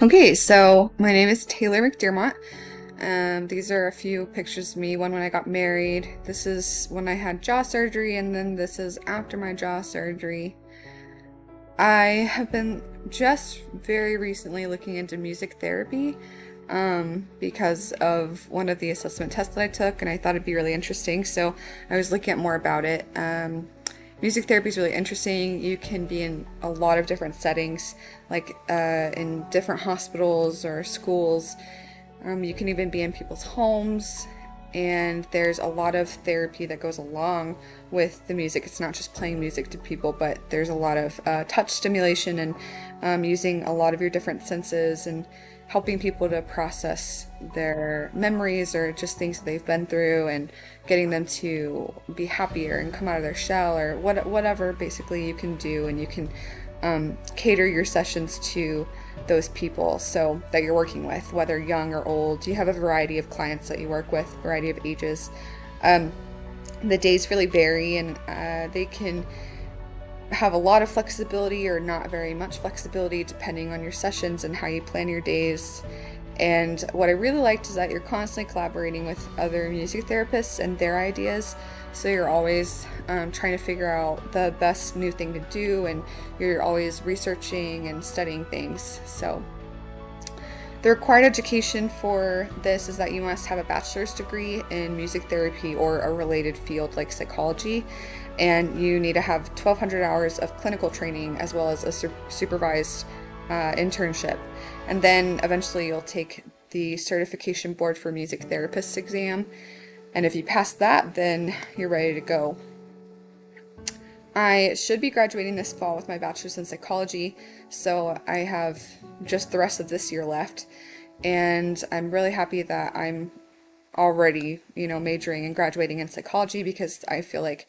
Okay, so my name is Taylor McDermott. These are a few pictures of me. One when I got married. This is when I had jaw surgery, and then this is after my jaw surgery. I have been just very recently looking into music therapy because of one of the assessment tests that I took, and I thought it'd be really interesting. So I was looking at more about it. Music therapy is really interesting. You can be in a lot of different settings, like in different hospitals or schools. You can even be in people's homes, and there's a lot of therapy that goes along with the music. It's not just playing music to people, but there's a lot of touch stimulation and using a lot of your different senses and helping people to process their memories or just things that they've been through and getting them to be happier and come out of their shell or whatever basically you can do, and you can cater your sessions to those people so that you're working with, whether young or old. You have a variety of clients that you work with, variety of ages. The days really vary, and they can have a lot of flexibility or not very much flexibility depending on your sessions and how you plan your days. And what I really liked is that you're constantly collaborating with other music therapists and their ideas. So you're always trying to figure out the best new thing to do, and you're always researching and studying things. So the required education for this is that you must have a bachelor's degree in music therapy or a related field like psychology, and you need to have 1,200 hours of clinical training as well as a supervised internship. And then eventually you'll take the certification board for music therapists exam. And if you pass that, then you're ready to go. I should be graduating this fall with my bachelor's in psychology, so I have just the rest of this year left. And I'm really happy that I'm already, majoring and graduating in psychology, because I feel like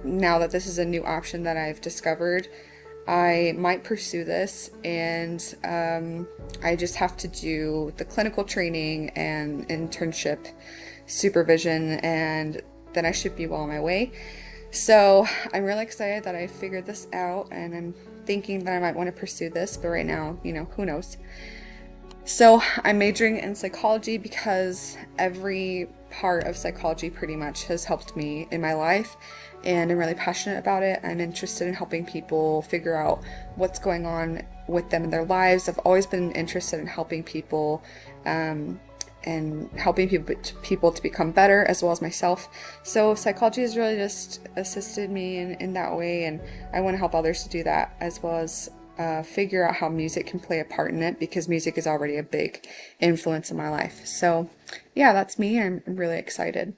now that this is a new option that I've discovered, I might pursue this, and I just have to do the clinical training and internship supervision, and then I should be well on my way. So I'm really excited that I figured this out, and I'm thinking that I might want to pursue this, but right now, who knows. So I'm majoring in psychology because every part of psychology pretty much has helped me in my life, and I'm really passionate about it. I'm interested in helping people figure out what's going on with them in their lives. I've always been interested in helping people and helping people to become better, as well as myself. So psychology has really just assisted me in that way, and I want to help others to do that, as well as figure out how music can play a part in it, because music is already a big influence in my life. So yeah, that's me. I'm really excited.